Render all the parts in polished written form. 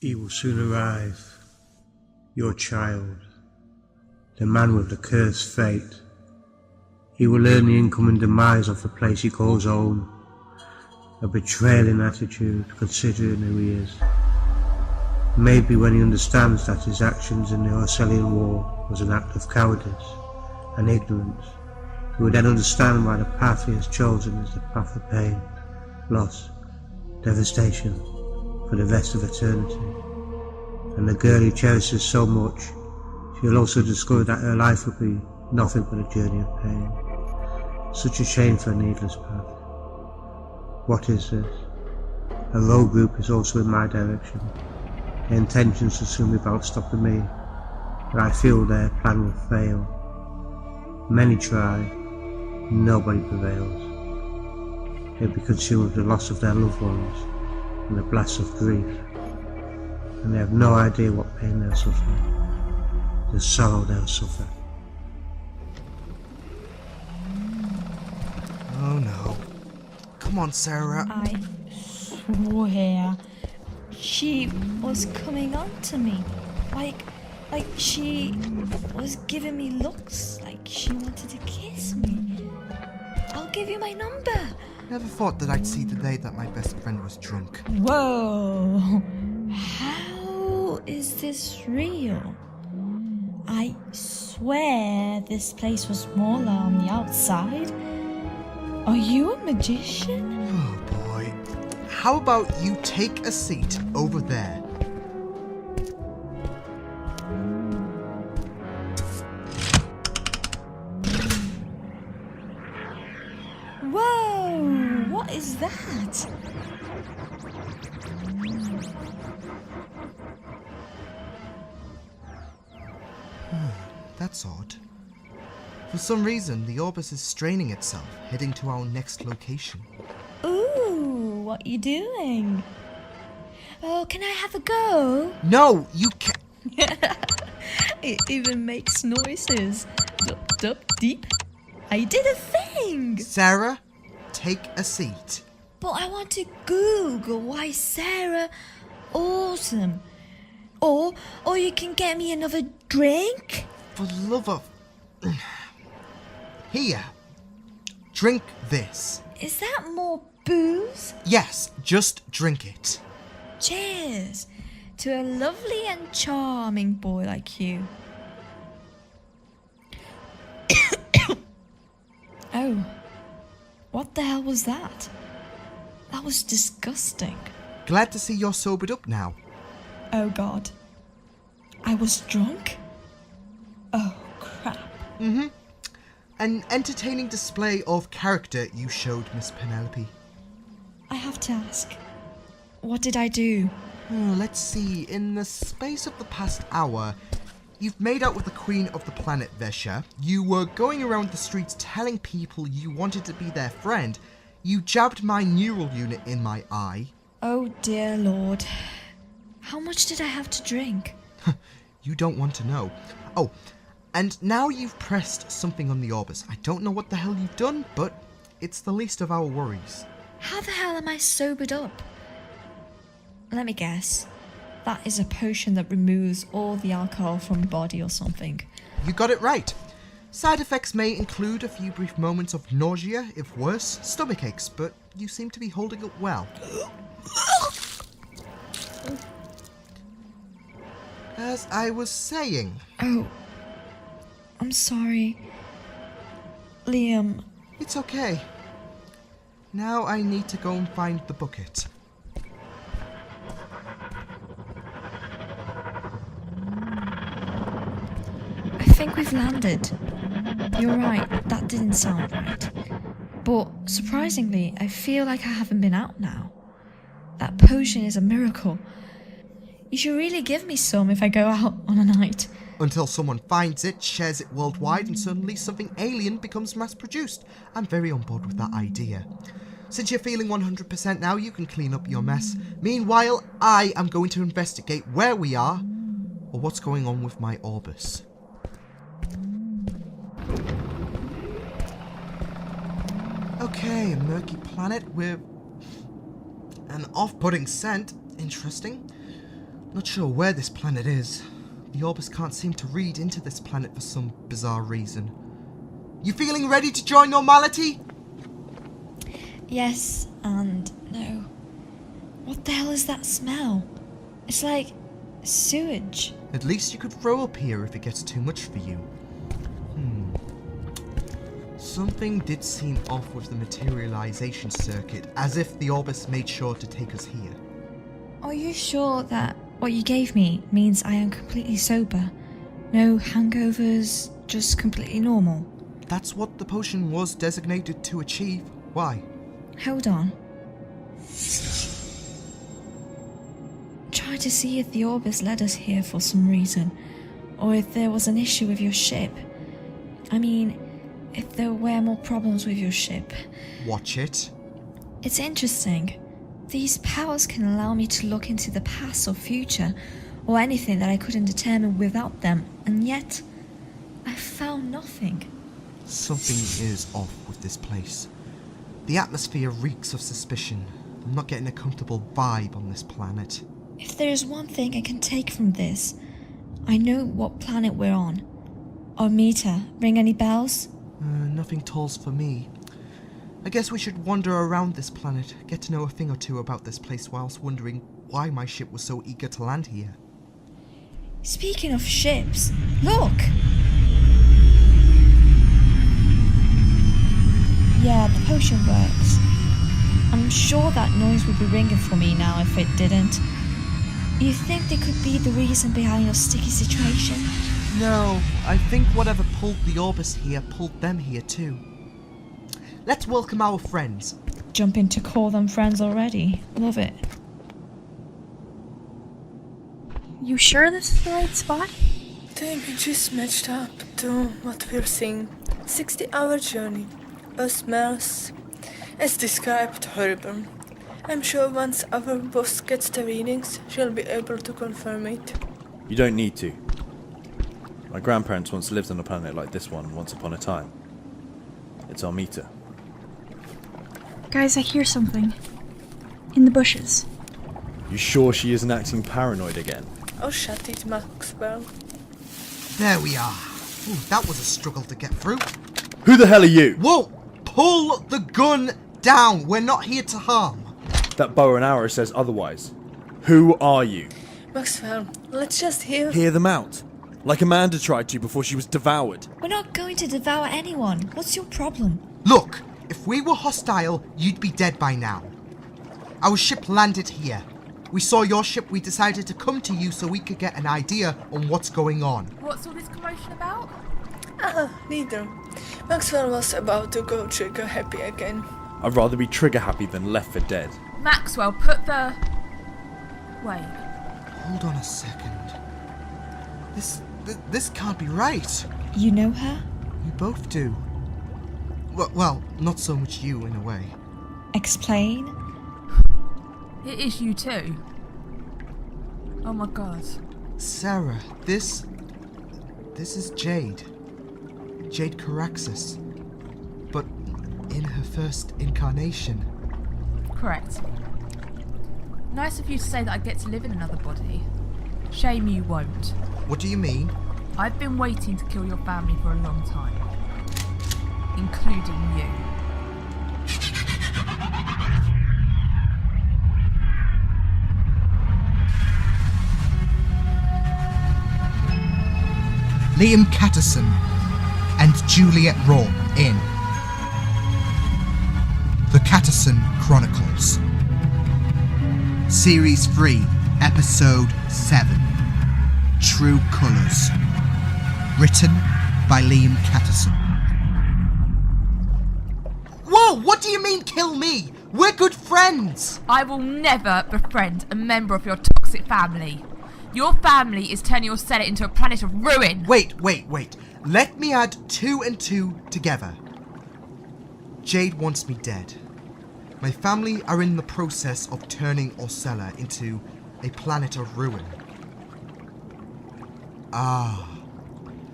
He will soon arrive, your child, the man with the cursed fate. He will learn the incoming demise of the place he calls home, a betrayal in attitude considering who he is. Maybe when he understands that his actions in the Orcelian war was an act of cowardice and ignorance, he will then understand why the path he has chosen is the path of pain, loss, devastation for the rest of eternity. And the girl he cherishes so much, she'll also discover that her life will be nothing but a journey of pain. Such a shame for a needless path. What is this? A road group is also in my direction. Their intentions will soon be about stopping me, but I feel their plan will fail. Many try, nobody prevails. They'll be consumed with the loss of their loved ones and the blast of grief, and they have no idea what pain they'll suffer, the sorrow they'll suffer. Oh no. Come on, Sarah. I swear, she was coming on to me. Like she was giving me looks, like she wanted to kiss me. I'll give you my number. Never thought that I'd see the day that my best friend was drunk. Whoa. How is this real? I swear this place was smaller on the outside. Are you a magician? Oh boy. How about you take a seat over there? Whoa! What is that? That's odd. For some reason, the Orbis is straining itself, heading to our next location. Ooh, what you doing? Oh, can I have a go? No, you can't. It even makes noises. Dup, deep. I did a thing! Sarah, take a seat. But I want to Google why Sarah awesome. Or you can get me another drink. For the love of... Here. Drink this. Is that more booze? Yes, just drink it. Cheers to a lovely and charming boy like you. Oh, what the hell was that? That was disgusting. Glad to see you're sobered up now. Oh God. I was drunk? Oh crap. Mm-hmm. An entertaining display of character you showed, Miss Penelope. I have to ask, what did I do? Oh, let's see. In the space of the past hour, you've made out with the Queen of the Planet, Vesha. You were going around the streets telling people you wanted to be their friend. You jabbed my neural unit in my eye. Oh dear Lord. How much did I have to drink? You don't want to know. Oh, and now you've pressed something on the Orbis. I don't know what the hell you've done, but it's the least of our worries. How the hell am I sobered up? Let me guess. That is a potion that removes all the alcohol from the body or something. You got it right. Side effects may include a few brief moments of nausea, if worse, stomach aches, but you seem to be holding up well. As I was saying... Oh, I'm sorry. Liam. It's okay. Now I need to go and find the bucket. I think we've landed. You're right, that didn't sound right. But surprisingly, I feel like I haven't been out now. That potion is a miracle. You should really give me some if I go out on a night. Until someone finds it, shares it worldwide, and suddenly something alien becomes mass-produced. I'm very on board with that idea. Since you're feeling 100% now, you can clean up your mess. Meanwhile, I am going to investigate where we are, or what's going on with my Orbis. Okay, a murky planet with an off-putting scent. Interesting. Not sure where this planet is. The Orbis can't seem to read into this planet for some bizarre reason. You feeling ready to join normality? Yes and no. What the hell is that smell? It's like sewage. At least you could throw up here if it gets too much for you. Something did seem off with the materialization circuit, as if the Orbis made sure to take us here. Are you sure that what you gave me means I am completely sober? No hangovers, just completely normal? That's what the potion was designated to achieve. Why? Hold on. Try to see if the Orbis led us here for some reason, or if there was an issue with your ship. I mean, if there were more problems with your ship. Watch it. It's interesting. These powers can allow me to look into the past or future, or anything that I couldn't determine without them, and yet I found nothing. Something is off with this place. The atmosphere reeks of suspicion. I'm not getting a comfortable vibe on this planet. If there is one thing I can take from this, I know what planet we're on. Armita, ring any bells? Nothing tolls for me. I guess we should wander around this planet, get to know a thing or two about this place whilst wondering why my ship was so eager to land here. Speaking of ships, look! Yeah, the potion works. I'm sure that noise would be ringing for me now if it didn't. You think they could be the reason behind your sticky situation? No, I think whatever pulled the Orbis here pulled them here too. Let's welcome our friends. Jumping to call them friends already. Love it. You sure this is the right spot? The images matched up to what we're seeing. 60-hour journey. All smells, as described, horrible. I'm sure once our boss gets the readings, she'll be able to confirm it. You don't need to. My grandparents once lived on a planet like this one once upon a time. It's Armita. Guys, I hear something. In the bushes. You sure she isn't acting paranoid again? Oh, shut it, Maxwell. There we are. Ooh, that was a struggle to get through. Who the hell are you? Whoa! Pull the gun down! We're not here to harm. That bow and arrow says otherwise. Who are you? Maxwell, let's just hear... Hear them out. Like Amanda tried to before she was devoured. We're not going to devour anyone. What's your problem? Look, if we were hostile, you'd be dead by now. Our ship landed here. We saw your ship, we decided to come to you so we could get an idea on what's going on. What's all this commotion about? Neither. Maxwell was about to go trigger happy again. I'd rather be trigger happy than left for dead. Maxwell, put the... Wait. Hold on a second. This can't be right. You know her? You both do. Well, not so much you in a way. Explain? It is you too. Oh my god. Sarah, this is Jade. Jade Caraxes. But in her first incarnation. Correct. Nice of you to say that I get to live in another body. Shame you won't. What do you mean? I've been waiting to kill your family for a long time. Including you. Liam Catterson and Juliet Raw in The Catterson Chronicles. Series 3, Episode 7. True Colours. Written by Liam Catterson. Whoa! What do you mean kill me? We're good friends! I will never befriend a member of your toxic family. Your family is turning your Senate into a planet of ruin. Wait. Let me add 2 and 2 together. Jade wants me dead. My family are in the process of turning Orcelian into a planet of ruin.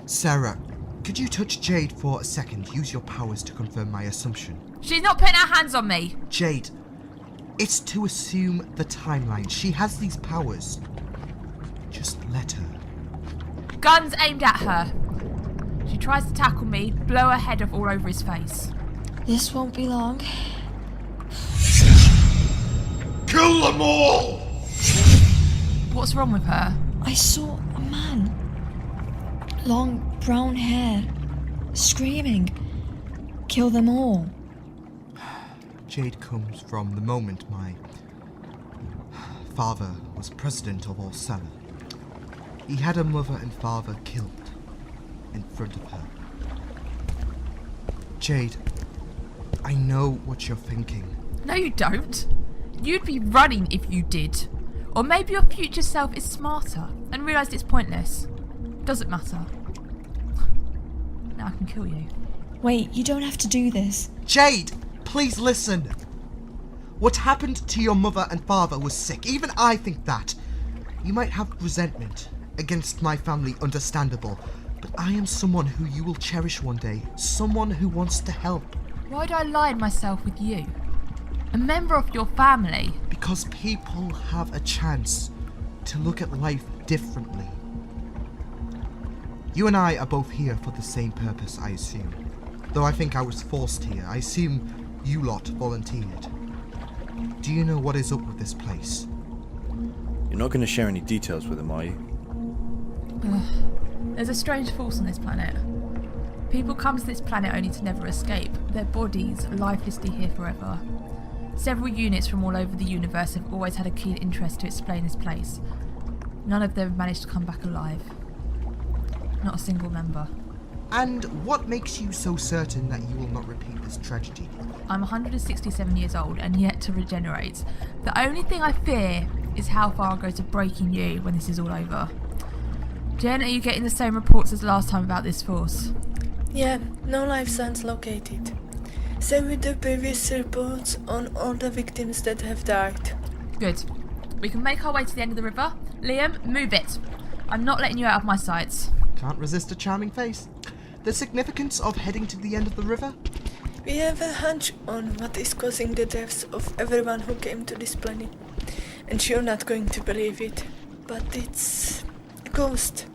Sarah, could you touch Jade for a second? Use your powers to confirm my assumption. She's not putting her hands on me. Jade, it's to assume the timeline. She has these powers. let her. Guns aimed at her. She tries to tackle me, blow her head off all over his face. This won't be long. Kill them all! What's wrong with her? I saw a man. Long brown hair. Screaming. Kill them all. Jade comes from the moment my father was president of Orcelian. He had a mother and father killed in front of her. Jade, I know what you're thinking. No, you don't. You'd be running if you did. Or maybe your future self is smarter and realised it's pointless. Doesn't matter. Now I can kill you. Wait, you don't have to do this. Jade, please listen. What happened to your mother and father was sick. Even I think that. You might have resentment against my family, understandable. But I am someone who you will cherish one day. Someone who wants to help. Why'd I align myself with you? A member of your family? Because people have a chance to look at life differently. You and I are both here for the same purpose, I assume. Though I think I was forced here. I assume you lot volunteered. Do you know what is up with this place? You're not going to share any details with him, are you? There's a strange force on this planet. People come to this planet only to never escape. Their bodies lifelessly here forever. Several units from all over the universe have always had a keen interest to explain this place. None of them have managed to come back alive. Not a single member. And what makes you so certain that you will not repeat this tragedy? I'm 167 years old and yet to regenerate. The only thing I fear is how far I'll go to breaking you when this is all over. Jen, are you getting the same reports as last time about this force? Yeah, no life signs located. Same with the previous reports on all the victims that have died. Good. We can make our way to the end of the river. Liam, move it. I'm not letting you out of my sights. Can't resist a charming face. The significance of heading to the end of the river? We have a hunch on what is causing the deaths of everyone who came to this planet. And you're not going to believe it, but it's a ghost.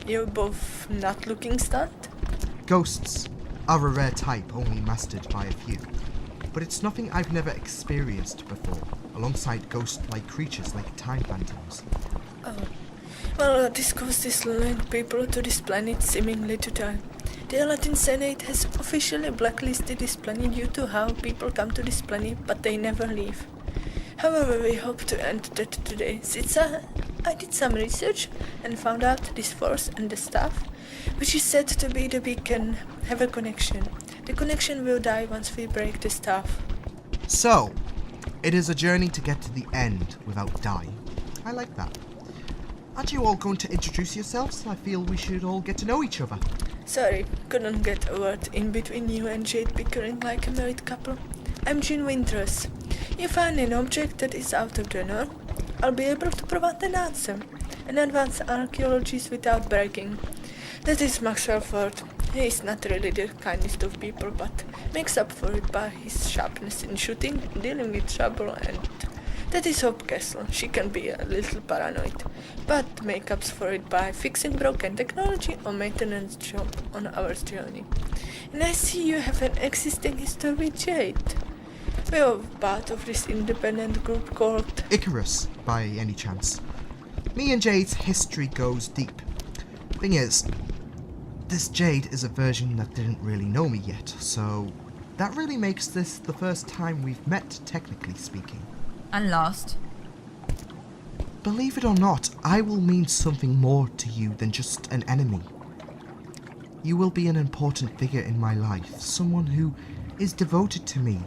You're both not looking stunned? Ghosts are a rare type only mastered by a few. But it's nothing I've never experienced before, alongside ghost-like creatures like time phantoms. Oh. Well, this ghost is luring people to this planet seemingly to die. The Latin Senate has officially blacklisted this planet due to how people come to this planet, but they never leave. However, we hope to end that today, since I did some research and found out this force and the staff, which is said to be the beacon, have a connection. The connection will die once we break the staff. So, it is a journey to get to the end without dying. I like that. Aren't you all going to introduce yourselves? I feel we should all get to know each other. Sorry, couldn't get a word in between you and Jade bickering like a married couple. I'm Jean Winters. You find an object that is out of the norm, I'll be able to provide an answer. An advanced archaeologist without bragging. That is Max Helford. He is not really the kindest of people, but makes up for it by his sharpness in shooting, dealing with trouble, and that is Hope Castle. She can be a little paranoid, but makes up for it by fixing broken technology or maintenance job on our journey. And I see you have an existing history with Jade. We are part of this independent group called Icarus, by any chance. Me and Jade's history goes deep. Thing is, this Jade is a version that didn't really know me yet, so that really makes this the first time we've met, technically speaking. And last. Believe it or not, I will mean something more to you than just an enemy. You will be an important figure in my life, someone who is devoted to me.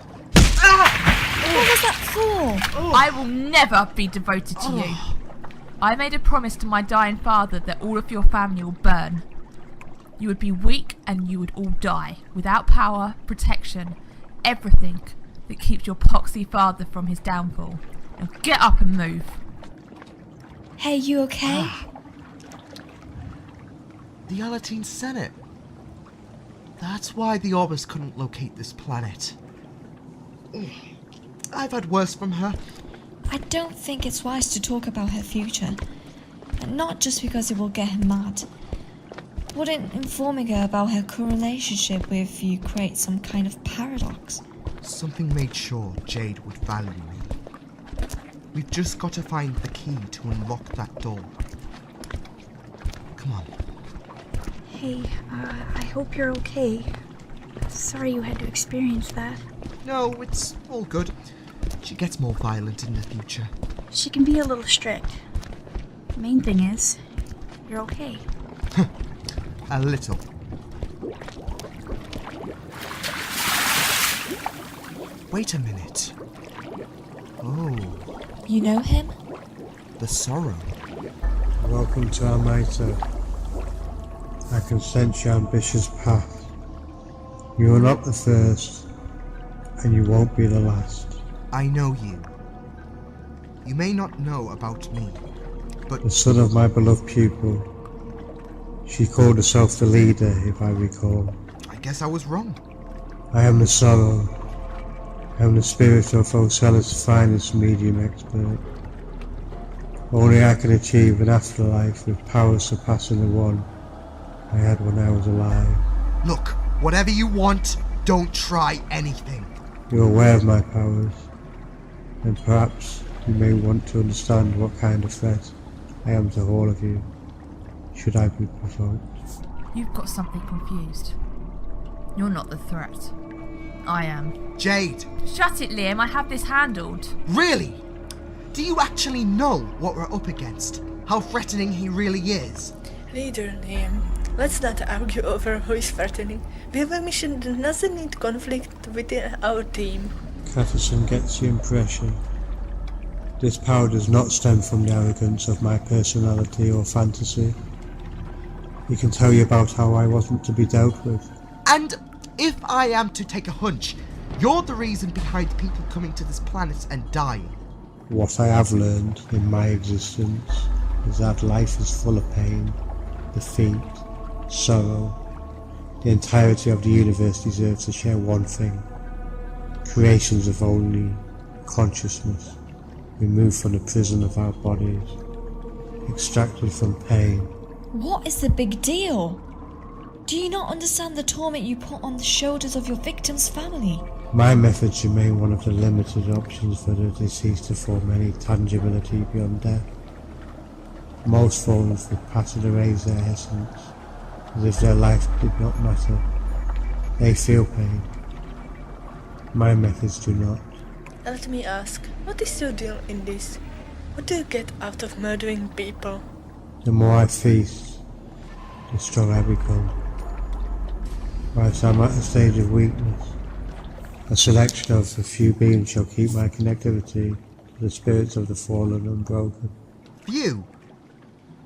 What was that for? I will never be devoted to you. I made a promise to my dying father that all of your family will burn. You would be weak and you would all die, without power, protection, everything that keeps your poxy father from his downfall. Now get up and move. Hey, you okay? The Alatine Senate. That's why the Orbis couldn't locate this planet. I've had worse from her. I don't think it's wise to talk about her future. And not just because it will get him mad. Wouldn't informing her about her current relationship with you create some kind of paradox? Something made sure Jade would value me. We've just got to find the key to unlock that door. Come on. Hey, I hope you're okay. Sorry you had to experience that. No, it's all good. She gets more violent in the future. She can be a little strict. The main thing is, you're okay. A little. Wait a minute. Oh, You know him? the sorrow. Welcome to Armita. I can sense your ambitious path. You are not the first, and you won't be the last. I know you. You may not know about me, but The son of my beloved pupil. She called herself the leader, if I recall. I guess I was wrong. I am the sorrow. I am the spirit of Orcelian's finest medium expert. Only I can achieve an afterlife with powers surpassing the one I had when I was alive. Look, whatever you want, don't try anything. You're aware of my powers, and perhaps you may want to understand what kind of threat I am to all of you, should I be provoked. You've got something confused. You're not the threat. I am. Jade, Shut it, Liam. I have this handled. really? Do you actually know what we're up against? How threatening he really is? Leader Liam, let's not argue over who is threatening. We have a mission that doesn't need conflict within our team. Catterson gets the impression. This power does not stem from the arrogance of my personality or fantasy. He can tell you about how I wasn't to be dealt with. And if I am to take a hunch, you're the reason behind people coming to this planet and dying. What I have learned in my existence is that life is full of pain, defeat, sorrow. The entirety of the universe deserves to share one thing. Creations of only consciousness, removed from the prison of our bodies, extracted from pain. What is the big deal? Do you not understand the torment you put on the shoulders of your victim's family? My methods remain one of the limited options for the deceased to form any tangibility beyond death. Most forms would passively erase their essence, as if their life did not matter. They feel pain. My methods do not. Let me ask, what is your deal in this? What do you get out of murdering people? The more I feast, the stronger I become. Whilst I'm at a stage of weakness, a selection of a few beings shall keep my connectivity to the spirits of the fallen unbroken. Few.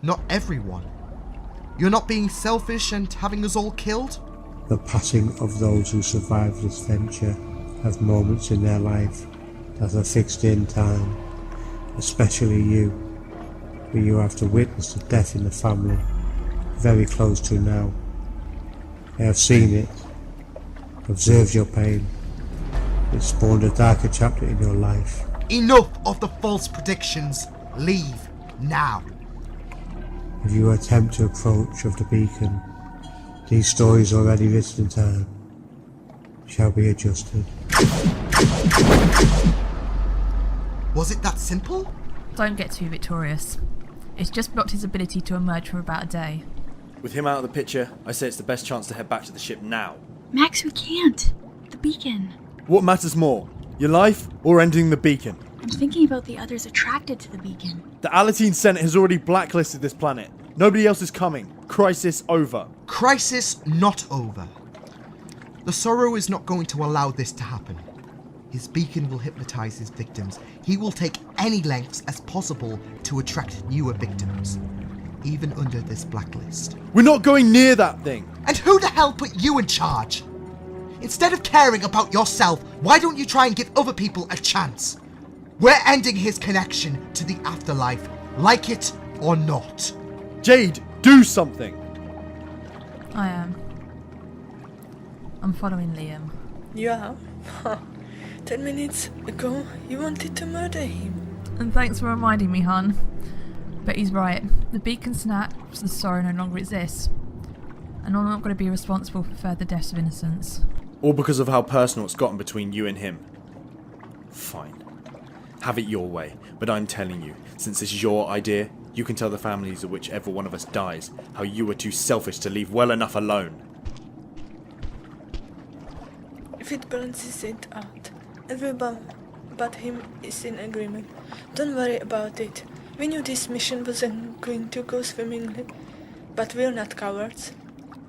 Not everyone. You're not being selfish and having us all killed? The passing of those who survive this venture have moments in their life that are fixed in time, especially you, where you have to witness the death in the family, very close to now. I have seen it, observed your pain. It spawned a darker chapter in your life. Enough of the false predictions. Leave now. If you attempt to approach of the beacon, these stories already written in time shall be adjusted. Was it that simple? Don't get too victorious. It's just blocked his ability to emerge for about a day. With him out of the picture, I say it's the best chance to head back to the ship now. Max, we can't. The beacon. What matters more, your life or ending the beacon? I'm thinking about the others attracted to the beacon. The Alatine Senate has already blacklisted this planet. Nobody else is coming. Crisis over. Crisis not over. The Sorrow is not going to allow this to happen. His beacon will hypnotize his victims. He will take any lengths as possible to attract newer victims, even under this blacklist. We're not going near that thing. And who the hell put you in charge? Instead of caring about yourself, why don't you try and give other people a chance? We're ending his connection to the afterlife, like it or not. Jade, do something. I am. I'm following Liam. Yeah? 10 minutes ago, you wanted to murder him. And thanks for reminding me, hon. But he's right. The beacon snaps, the sorrow no longer exists. And I'm not going to be responsible for further deaths of innocents. All because of how personal it's gotten between you and him. Fine. Have it your way, but I'm telling you, since this is your idea, you can tell the families of whichever one of us dies how you were too selfish to leave well enough alone. If it balances it out, everyone but him is in agreement. Don't worry about it. We knew this mission wasn't going to go swimmingly, but we're not cowards.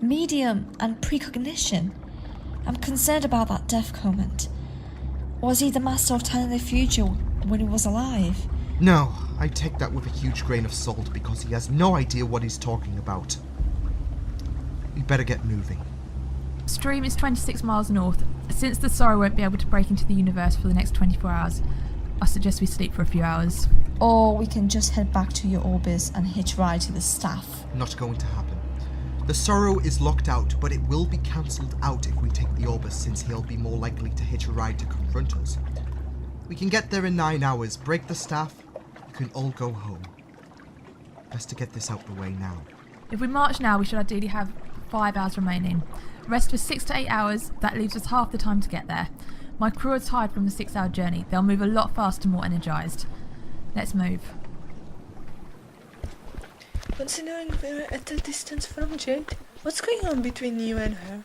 Medium and precognition. I'm concerned about that death comment. Was he the master of telling the future when he was alive? No, I take that with a huge grain of salt because he has no idea what he's talking about. We better get moving. Stream is 26 miles north. Since the sorrow won't be able to break into the universe for the next 24 hours, I suggest we sleep for a few hours. Or we can just head back to your orbis and hitch ride to the staff. Not going to happen. The sorrow is locked out, but it will be cancelled out if we take the Orbis, since he'll be more likely to hitch a ride to confront us. We can get there in 9 hours, break the staff, we can all go home. Best to get this out the way now. If we march now, we should ideally have 5 hours remaining. Rest for 6 to 8 hours, that leaves us half the time to get there. My crew are tired from the 6-hour journey. They'll move a lot faster, more energised. Let's move. Considering we're at a distance from Jade, what's going on between you and her?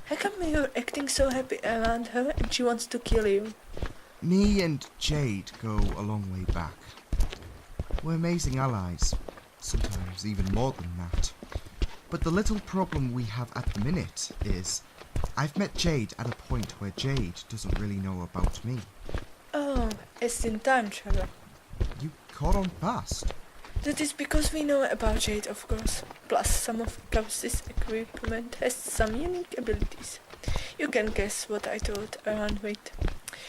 How come you're acting so happy around her and she wants to kill you? Me and Jade go a long way back. We're amazing allies, sometimes even more than that. But the little problem we have at the minute is I've met Jade at a point where Jade doesn't really know about me. Oh, it's in time travel. You caught on fast. That is because we know about Jade, of course. Plus, some of Icarus's equipment has some unique abilities. You can guess what I thought around with.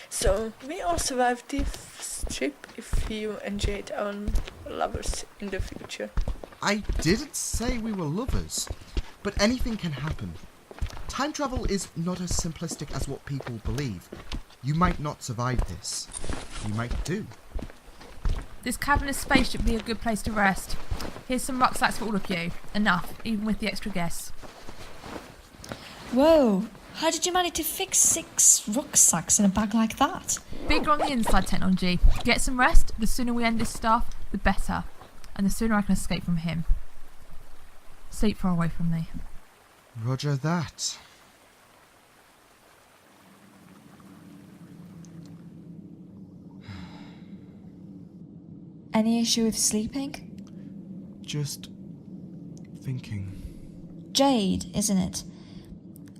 So, we all survived this trip if you and Jade are lovers in the future. I didn't say we were lovers, but anything can happen. Time travel is not as simplistic as what people believe. You might not survive this. You might do. This cavernous space should be a good place to rest. Here's some rucksacks for all of you. Enough, even with the extra guests. Whoa! How did you manage to fix 6 rucksacks in a bag like that? Bigger on the inside technology. Get some rest. The sooner we end this stuff, the better. And the sooner I can escape from him. Sleep far away from me. Roger that. Any issue with sleeping? Just thinking. Jade, isn't it?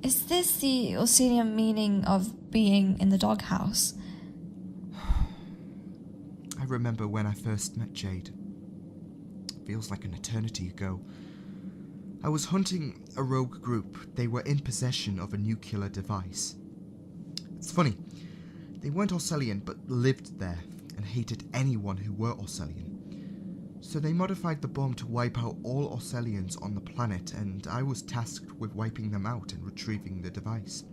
Is this the Orcelian meaning of being in the doghouse? I remember when I first met Jade. Feels like an eternity ago. I was hunting a rogue group. They were in possession of a nuclear device. It's funny. They weren't Orcelian, but lived there and hated anyone who were Orcelian. So they modified the bomb to wipe out all Orcelians on the planet, and I was tasked with wiping them out and retrieving the device.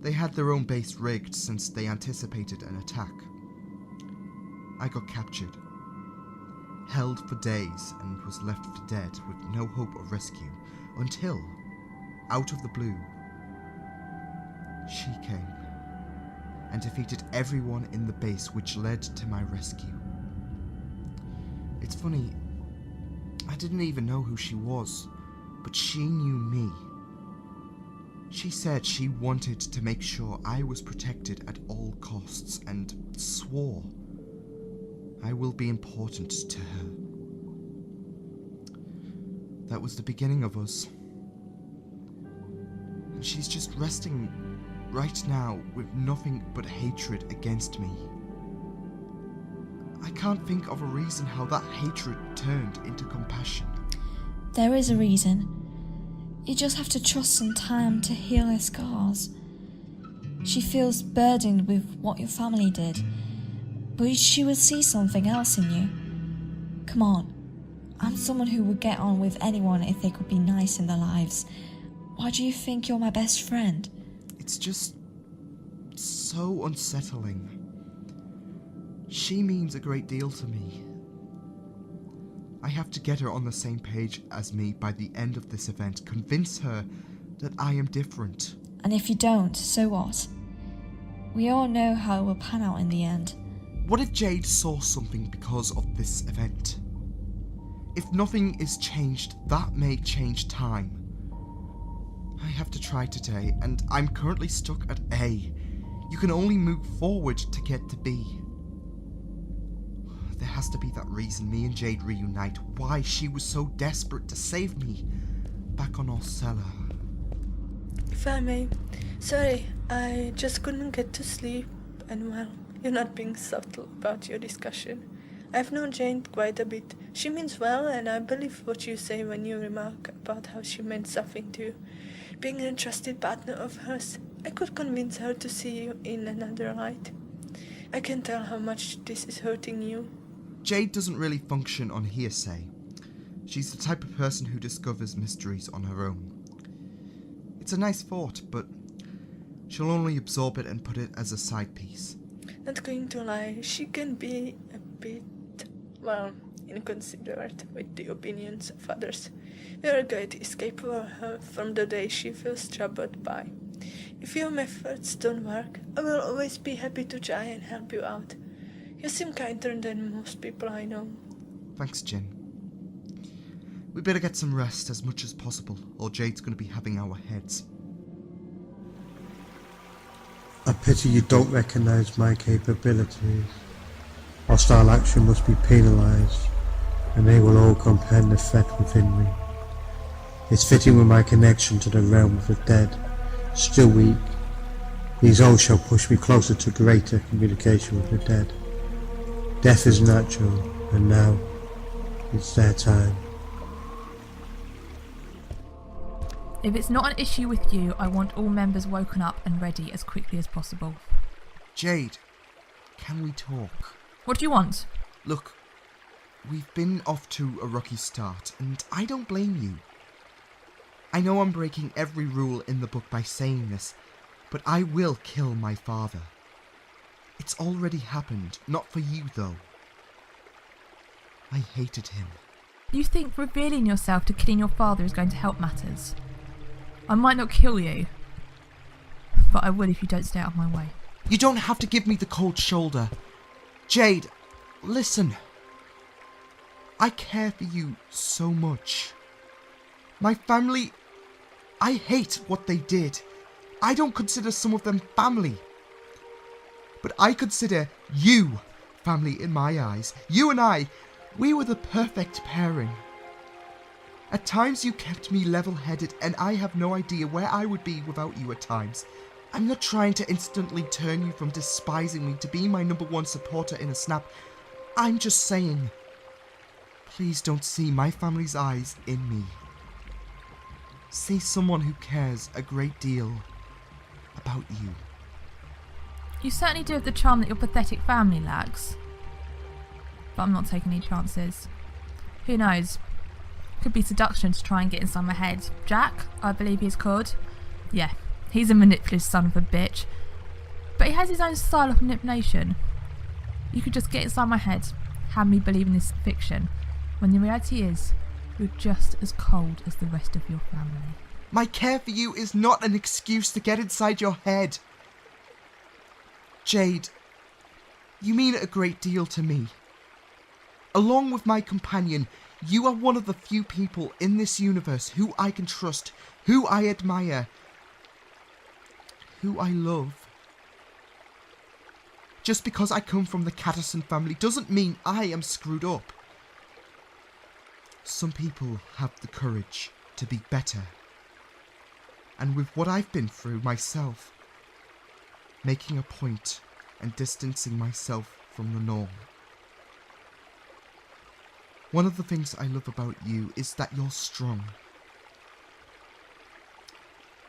They had their own base rigged since they anticipated an attack. I got captured, held for days, and was left for dead with no hope of rescue until, out of the blue, she came and defeated everyone in the base, which led to my rescue. It's funny, I didn't even know who she was, but she knew me. She said she wanted to make sure I was protected at all costs and swore I will be important to her. That was the beginning of us. And she's just resting right now with nothing but hatred against me. I can't think of a reason how that hatred turned into compassion. There is a reason. You just have to trust some time to heal her scars. She feels burdened with what your family did, but she will see something else in you. Come on. I'm someone who would get on with anyone if they could be nice in their lives. Why do you think you're my best friend? It's just so unsettling. She means a great deal to me. I have to get her on the same page as me by the end of this event, convince her that I am different. And if you don't, so what? We all know how it will pan out in the end. What if Jade saw something because of this event? If nothing is changed, that may change time. I have to try today, and I'm currently stuck at A. You can only move forward to get to B. There has to be that reason me and Jade reunite, why she was so desperate to save me back on Orcelian. If I may, sorry, I just couldn't get to sleep, and well, you're not being subtle about your discussion. I've known Jane quite a bit. She means well, and I believe what you say when you remark about how she meant something to you. Being a trusted partner of hers, I could convince her to see you in another light. I can tell how much this is hurting you. Jade doesn't really function on hearsay. She's the type of person who discovers mysteries on her own. It's a nice thought, but she'll only absorb it and put it as a side piece. Not going to lie, she can be a bit, well, inconsiderate with the opinions of others. You're a great escape for her from the day she feels troubled by. If your methods don't work, I will always be happy to try and help you out. You seem kinder than most people I know. Thanks, Jen. We better get some rest as much as possible, or Jade's going to be having our heads. I pity you don't recognise my capabilities. Hostile action must be penalised, and they will all comprehend the threat within me. It's fitting with my connection to the realm of the dead, still weak. These oaths shall push me closer to greater communication with the dead. Death is natural, and now it's their time. If it's not an issue with you, I want all members woken up and ready as quickly as possible. Jade, can we talk? What do you want? Look, we've been off to a rocky start, and I don't blame you. I know I'm breaking every rule in the book by saying this, but I will kill my father. It's already happened, not for you though. I hated him. You think revealing yourself to killing your father is going to help matters? I might not kill you, but I will if you don't stay out of my way. You don't have to give me the cold shoulder. Jade, listen. I care for you so much. My family, I hate what they did. I don't consider some of them family. But I consider you family in my eyes. You and I, we were the perfect pairing. At times you kept me level-headed, and I have no idea where I would be without you at times. I'm not trying to instantly turn you from despising me to being my #1 supporter in a snap. I'm just saying, please don't see my family's eyes in me. See someone who cares a great deal about you. You certainly do have the charm that your pathetic family lacks. But I'm not taking any chances. Who knows? Could be seduction to try and get inside my head. Jack, I believe he's called. Yeah, he's a manipulative son of a bitch. But he has his own style of manipulation. You could just get inside my head, have me believe in this fiction, when the reality is, you're just as cold as the rest of your family. My care for you is not an excuse to get inside your head. Jade, you mean a great deal to me. Along with my companion, you are one of the few people in this universe who I can trust, who I admire, who I love. Just because I come from the Catterson family doesn't mean I am screwed up. Some people have the courage to be better. And with what I've been through myself, making a point and distancing myself from the norm. One of the things I love about you is that you're strong.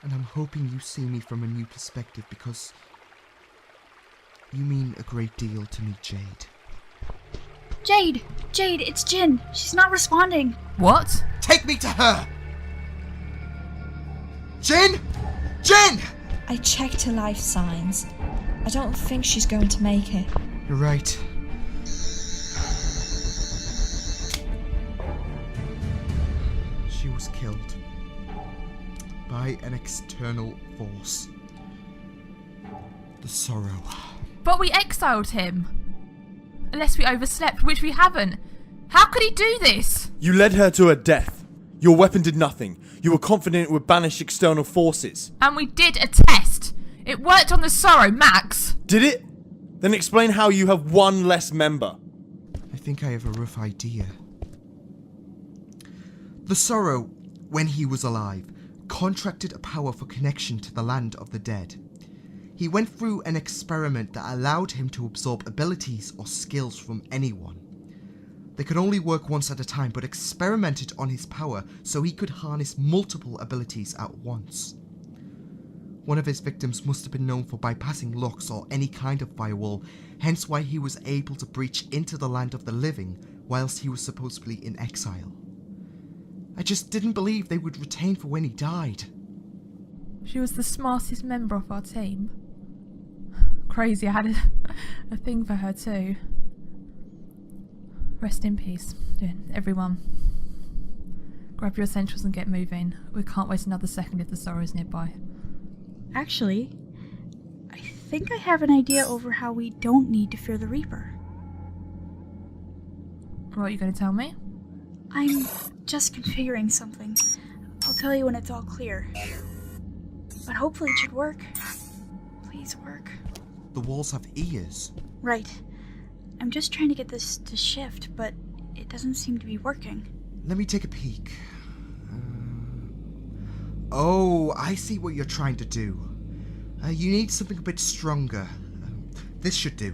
And I'm hoping you see me from a new perspective because you mean a great deal to me, Jade. Jade! Jade, it's Jin! She's not responding! What? Take me to her! Jin! Jin! I checked her life signs. I don't think she's going to make it. You're right. was killed by an external force. The sorrow. But we exiled him. Unless we overslept, which we haven't. How could he do this? You led her to her death. Your weapon did nothing. You were confident it would banish external forces. And we did a test. It worked on the sorrow, Max. Did it? Then explain how you have one less member. I think I have a rough idea. The sorrow, when he was alive, contracted a power for connection to the land of the dead. He went through an experiment that allowed him to absorb abilities or skills from anyone. They could only work once at a time, but experimented on his power so he could harness multiple abilities at once. One of his victims must have been known for bypassing locks or any kind of firewall, hence why he was able to breach into the land of the living whilst he was supposedly in exile. I just didn't believe they would retain for when he died. She was the smartest member of our team. Crazy, I had a thing for her too. Rest in peace, everyone. Grab your essentials and get moving. We can't wait another second if the sorrow is nearby. Actually, I think I have an idea over how we don't need to fear the Reaper. What are you going to tell me? I'm just configuring something. I'll tell you when it's all clear. But hopefully it should work. Please work. The walls have ears. Right. I'm just trying to get this to shift, but it doesn't seem to be working. Let me take a peek. Oh, I see what you're trying to do. You need something a bit stronger. This should do.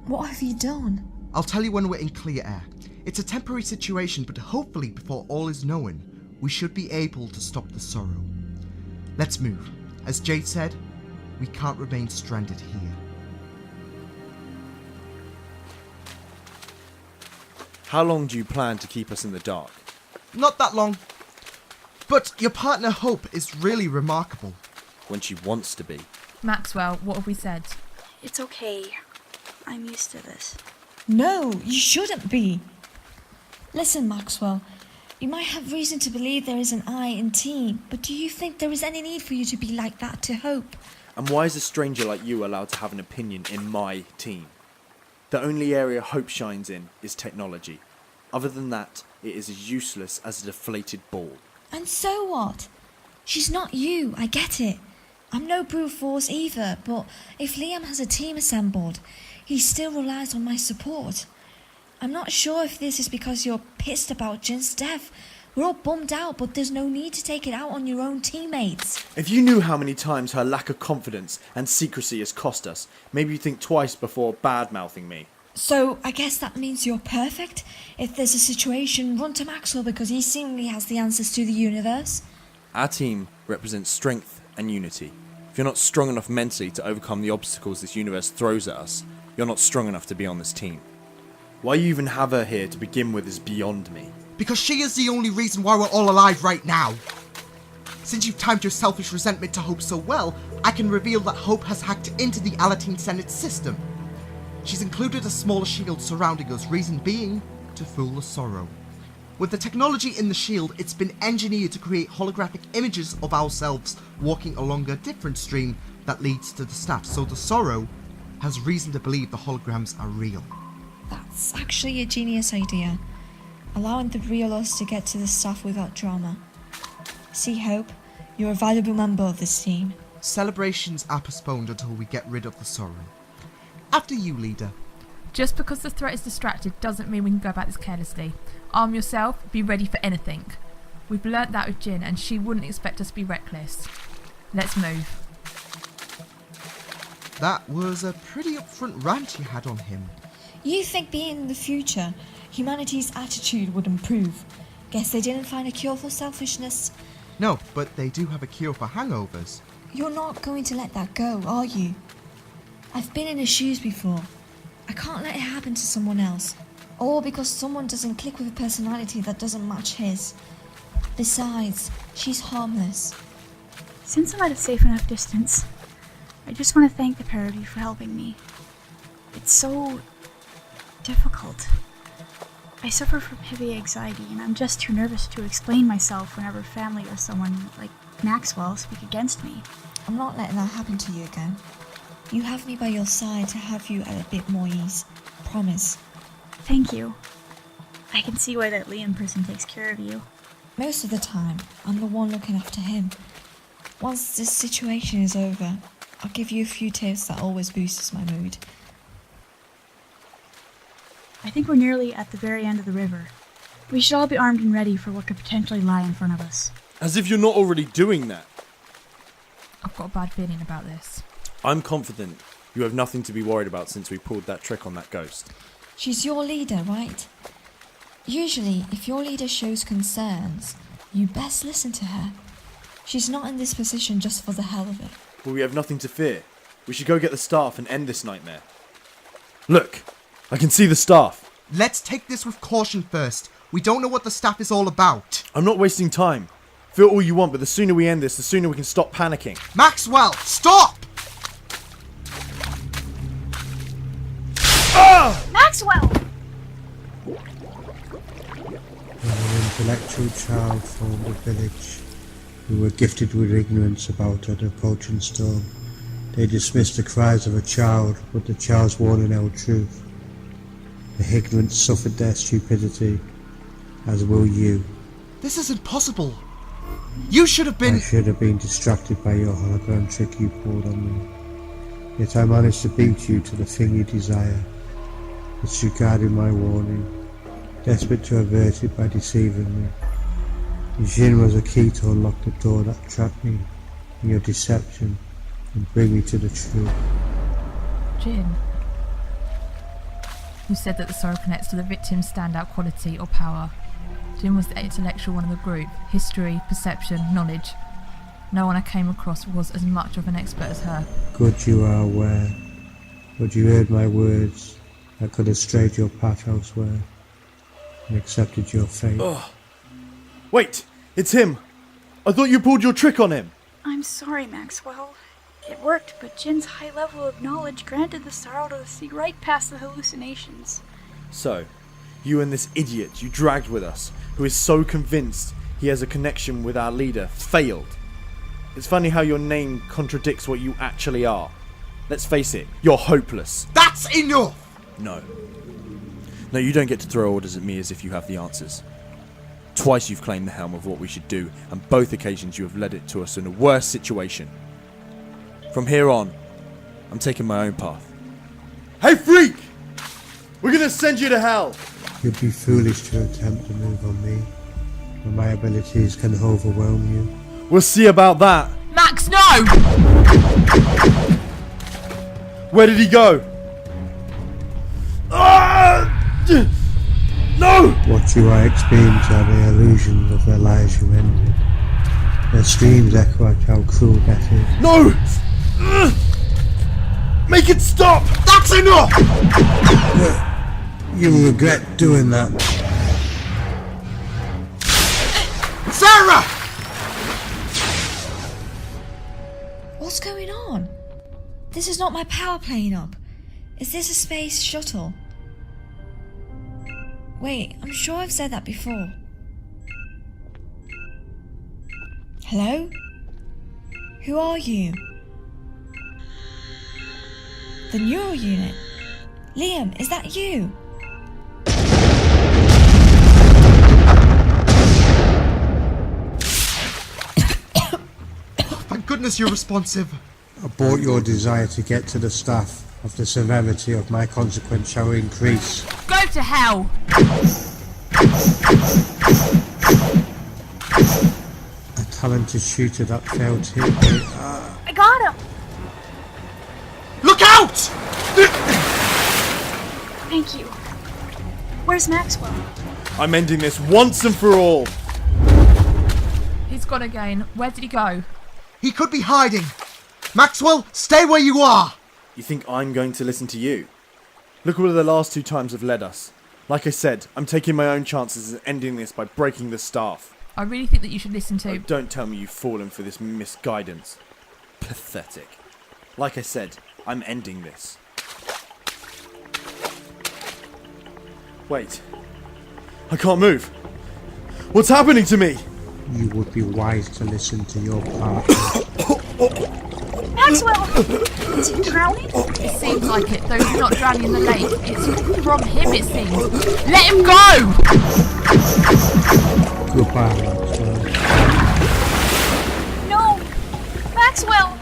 What have you done? I'll tell you when we're in clear air. It's a temporary situation, but hopefully before all is known, we should be able to stop the sorrow. Let's move. As Jade said, we can't remain stranded here. How long do you plan to keep us in the dark? Not that long. But your partner Hope is really remarkable. When she wants to be. Maxwell, what have we said? It's okay. I'm used to this. No, you shouldn't be. Listen, Maxwell, you might have reason to believe there is an I in team, but do you think there is any need for you to be like that to Hope? And why is a stranger like you allowed to have an opinion in my team? The only area Hope shines in is technology. Other than that, it is as useless as a deflated ball. And so what? She's not you, I get it. I'm no brute force either, but if Liam has a team assembled, he still relies on my support. I'm not sure if this is because you're pissed about Jin's death. We're all bummed out, but there's no need to take it out on your own teammates. If you knew how many times her lack of confidence and secrecy has cost us, maybe you'd think twice before bad-mouthing me. So I guess that means you're perfect? If there's a situation, run to Maxwell because he seemingly has the answers to the universe? Our team represents strength and unity. If you're not strong enough mentally to overcome the obstacles this universe throws at us, you're not strong enough to be on this team. Why you even have her here to begin with is beyond me. Because she is the only reason why we're all alive right now. Since you've timed your selfish resentment to Hope so well, I can reveal that Hope has hacked into the Alatine Senate system. She's included a smaller shield surrounding us, reason being, to fool the sorrow. With the technology in the shield, it's been engineered to create holographic images of ourselves walking along a different stream that leads to the staff, so the sorrow has reason to believe the holograms are real. That's actually a genius idea. Allowing the real us to get to the staff without drama. See, Hope, you're a valuable member of this team. Celebrations are postponed until we get rid of the sorrow. After you, leader. Just because the threat is distracted doesn't mean we can go about this carelessly. Arm yourself, be ready for anything. We've learnt that with Jin, and she wouldn't expect us to be reckless. Let's move. That was a pretty upfront rant you had on him. You think being in the future, humanity's attitude would improve? Guess they didn't find a cure for selfishness. No, but they do have a cure for hangovers. You're not going to let that go, are you? I've been in his shoes before. I can't let it happen to someone else. Or because someone doesn't click with a personality that doesn't match his. Besides, she's harmless. Since I'm at a safe enough distance, I just want to thank the pair of you for helping me. It's so difficult. I suffer from heavy anxiety, and I'm just too nervous to explain myself whenever family or someone like Maxwell speak against me. I'm not letting that happen to you again. You have me by your side to have you at a bit more ease. Promise. Thank you. I can see why that Liam person takes care of you. Most of the time, I'm the one looking after him. Once this situation is over, I'll give you a few tips that always boosts my mood. I think we're nearly at the very end of the river. We should all be armed and ready for what could potentially lie in front of us. As if you're not already doing that. I've got a bad feeling about this. I'm confident you have nothing to be worried about since we pulled that trick on that ghost. She's your leader, right? Usually, if your leader shows concerns, you best listen to her. She's not in this position just for the hell of it. Well, we have nothing to fear. We should go get the staff and end this nightmare. Look, I can see the staff. Let's take this with caution first. We don't know what the staff is all about. I'm not wasting time. Feel all you want, but the sooner we end this, the sooner we can stop panicking. Maxwell, stop! Maxwell! When an intellectual child formed a village who were gifted with ignorance about an approaching storm, they dismissed the cries of a child, but the child's warning held truth. The ignorant suffered their stupidity, as will you. This isn't possible. You should have been... I should have been distracted by your hologram trick you pulled on me. Yet I managed to beat you to the thing you desire, disregarding my warning, desperate to avert it by deceiving me. Jin was a key to unlock the door that trapped me in your deception and bring me to the truth. Jin. You said that the sorrow connects to the victim's standout quality or power. Jin was the intellectual one of the group. History, perception, knowledge. No one I came across was as much of an expert as her. Good you are aware, but you heard my words. I could have strayed your path elsewhere and accepted your fate. Ugh. Wait, it's him. I thought you pulled your trick on him. I'm sorry, Maxwell. It worked, but Jin's high level of knowledge granted the sorrow to see right past the hallucinations. So, you and this idiot you dragged with us, who is so convinced he has a connection with our leader, failed. It's funny how your name contradicts what you actually are. Let's face it, you're hopeless. That's enough! No. No, you don't get to throw orders at me as if you have the answers. Twice you've claimed the helm of what we should do, and both occasions you have led it to us in a worse situation. From here on, I'm taking my own path. Hey, freak! We're gonna send you to hell! You'd be foolish to attempt to move on me, when my abilities can overwhelm you. We'll see about that. Max, no! Where did he go? No! What you are experiencing are the illusions of the lives you ended. Their screams echo out how cruel death is. No! Make it stop! That's enough! You regret doing that. Sarah! What's going on? This is not my power playing up. Is this a space shuttle? Wait, I'm sure I've said that before. Hello? Who are you? The neural unit. Liam, is that you? Thank goodness you're responsive. Abort your desire to get to the staff of the severity of my consequence shall increase. Go to hell! A talented shooter that failed to hit me. I got him! Look out! Thank you. Where's Maxwell? I'm ending this once and for all. He's gone again. Where did he go? He could be hiding. Maxwell, stay where you are! You think I'm going to listen to you? Look where the last 2 times have led us. Like I said, I'm taking my own chances and ending this by breaking the staff. I really think that you should listen to... Oh, don't tell me you've fallen for this misguidance. Pathetic. Like I said, I'm ending this. Wait. I can't move. What's happening to me? You would be wise to listen to your partner. Maxwell! Is he drowning? It seems like it, though he's not drowning in the lake. It's from him, it seems. Let him go! Goodbye, Maxwell. No! Maxwell!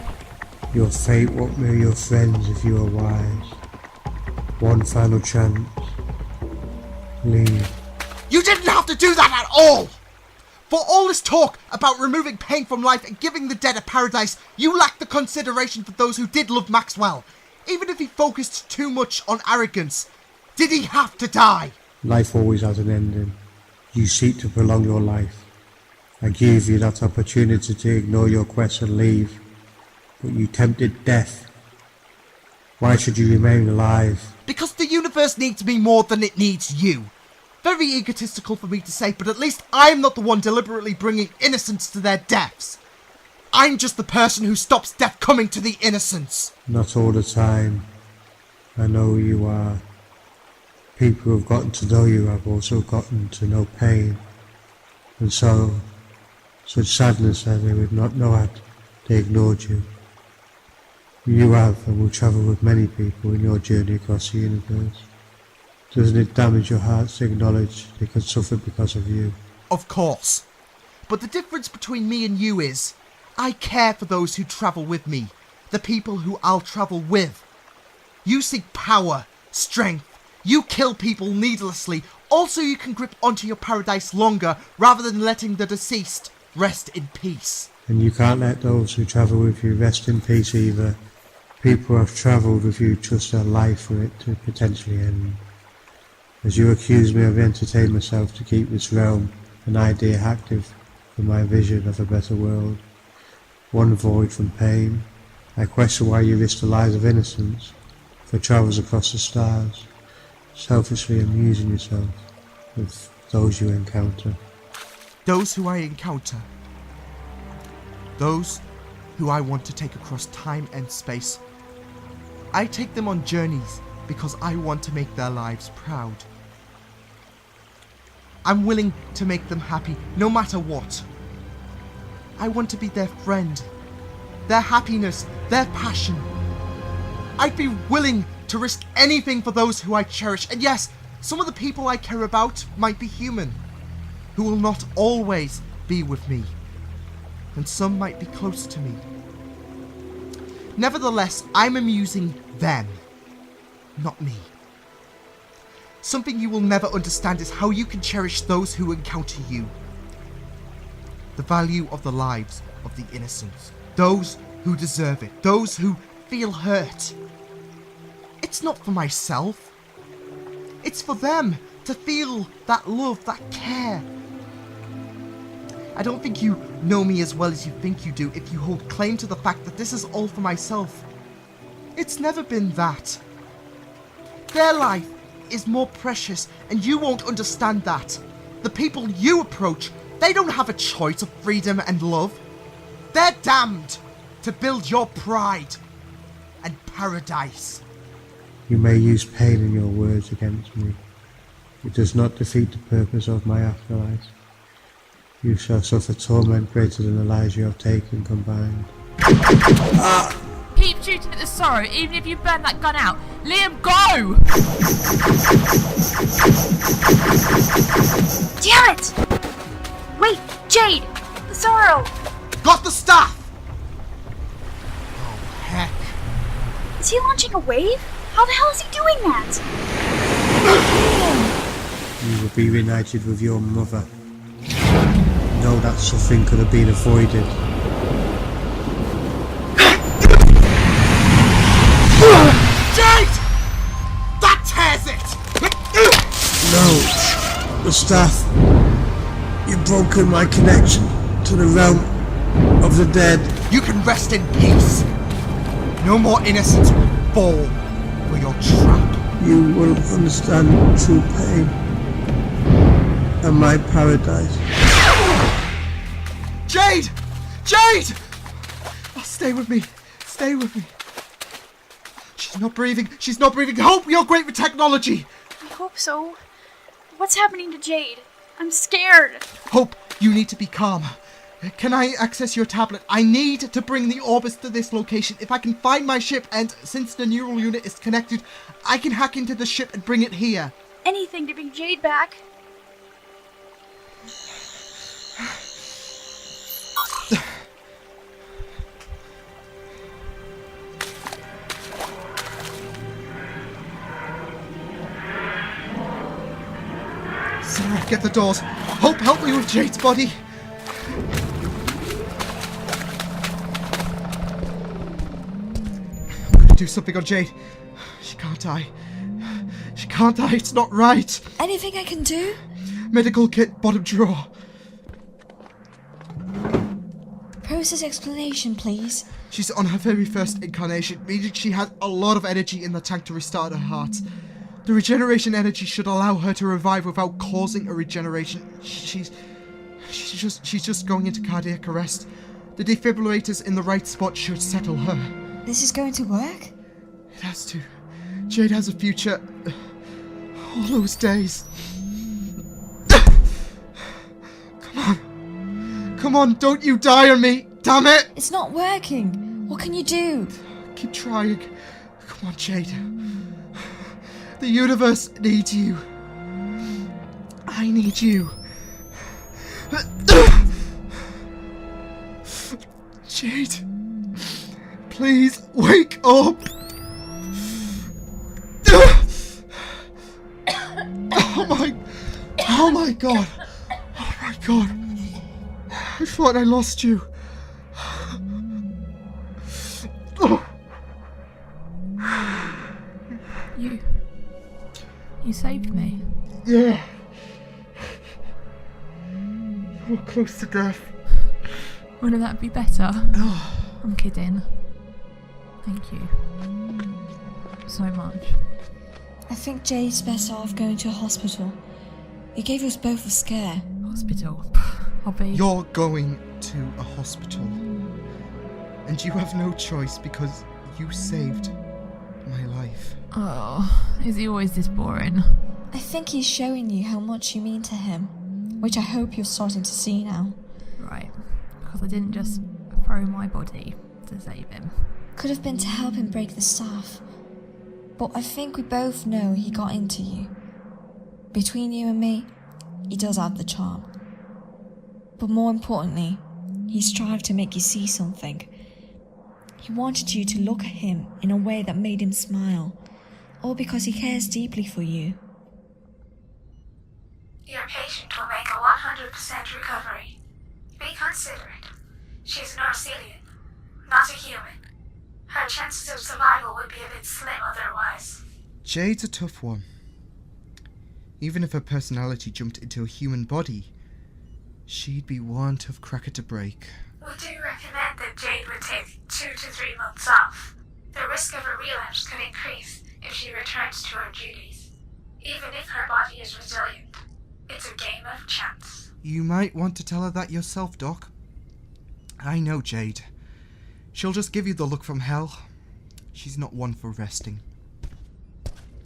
Your fate won't mirror your friends if you are wise. One final chance. Leave. You didn't have to do that at all! For all this talk about removing pain from life and giving the dead a paradise, you lack the consideration for those who did love Maxwell. Even if he focused too much on arrogance, did he have to die? Life always has an ending. You seek to prolong your life. I gave you that opportunity to ignore your quest and leave, but you tempted death. Why should you remain alive? Because the universe needs me more than it needs you. Very egotistical for me to say, but at least I'm not the one deliberately bringing innocents to their deaths. I'm just the person who stops death coming to the innocents. Not all the time. I know who you are. People who have gotten to know you have also gotten to know pain and sorrow. Such sadness that they would not know had they ignored you. You have and will travel with many people in your journey across the universe. Doesn't it damage your heart to acknowledge they could suffer because of you? Of course. But the difference between me and you is, I care for those who travel with me, the people who I'll travel with. You seek power, strength, you kill people needlessly, also you can grip onto your paradise longer rather than letting the deceased rest in peace. And you can't let those who travel with you rest in peace either. People who have travelled with you trust their life for it to potentially end. As you accuse me of entertaining myself to keep this realm an idea active for my vision of a better world, one void from pain, I question why you risk the lives of innocents for travels across the stars, selfishly amusing yourself with those you encounter. Those who I encounter. Those who I want to take across time and space. I take them on journeys because I want to make their lives proud. I'm willing to make them happy, no matter what. I want to be their friend, their happiness, their passion. I'd be willing to risk anything for those who I cherish. And yes, some of the people I care about might be human, who will not always be with me. And some might be close to me. Nevertheless, I'm amusing them, not me. Something you will never understand is how you can cherish those who encounter you. The value of the lives of the innocents. Those who deserve it. Those who feel hurt. It's not for myself. It's for them to feel that love, that care. I don't think you know me as well as you think you do if you hold claim to the fact that this is all for myself. It's never been that. Their life is more precious, and you won't understand that. The people you approach, they don't have a choice of freedom and love. They're damned to build your pride and paradise. You may use pain in your words against me. It does not defeat the purpose of my afterlife. You shall suffer torment greater than the lives you have taken combined. Keep shooting at the sorrow, even if you burn that gun out. Liam, go! Damn it! Wait, Jade! The sorrow! Got the staff! Oh, heck. Is he launching a wave? How the hell is he doing that? You will be reunited with your mother. No, that suffering could have been avoided. Jade! That tears it! No, the staff. You've broken my connection to the realm of the dead. You can rest in peace. No more innocents will fall for your trap. You will understand true pain and my paradise. Jade! Jade! Oh, stay with me. Stay with me. She's not breathing. She's not breathing. Hope you're great with technology. I hope so. What's happening to Jade? I'm scared. Hope, you need to be calm. Can I access your tablet? I need to bring the Orbis to this location. If I can find my ship, and since the neural unit is connected, I can hack into the ship and bring it here. Anything to bring Jade back. Sarah, get the doors. Hope, help me with Jade's body. I'm gonna do something on Jade. She can't die. She can't die, it's not right. Anything I can do? Medical kit, bottom drawer. Process explanation, please. She's on her very first incarnation, meaning she has a lot of energy in the tank to restart her heart. The regeneration energy should allow her to revive without causing a regeneration. She's just going into cardiac arrest. The defibrillators in the right spot should settle her. This is going to work? It has to. Jade has a future. All those days. Come on. Come on, don't you die on me. Damn it! It's not working. What can you do? Keep trying. Come on, Jade. The universe needs you. I need you. Jade, please wake up. Oh my god. Oh my god. I thought I lost you. You saved me. Yeah. We're close to death. Wouldn't that be better? I'm kidding. Thank you. So much. I think Jade's better off going to a hospital. It gave us both a scare. Hospital? I'll be... You're going to a hospital. And you have no choice because you saved my life. Oh, is he always this boring? I think he's showing you how much you mean to him, which I hope you're starting to see now. Right, because I didn't just throw my body to save him. Could have been to help him break the staff, but I think we both know he got into you. Between you and me, he does have the charm. But more importantly, he strived to make you see something. He wanted you to look at him in a way that made him smile, all because he cares deeply for you. Your patient will make a 100% recovery. Be considerate. She's an Orcelian, not a human. Her chances of survival would be a bit slim otherwise. Jade's a tough one. Even if her personality jumped into a human body, she'd be one tough cracker to break. We do recommend that Jade would take 2 to 3 months off. The risk of a relapse could increase if she returns to her duties. Even if her body is resilient, it's a game of chance. You might want to tell her that yourself, Doc. I know Jade. She'll just give you the look from hell. She's not one for resting.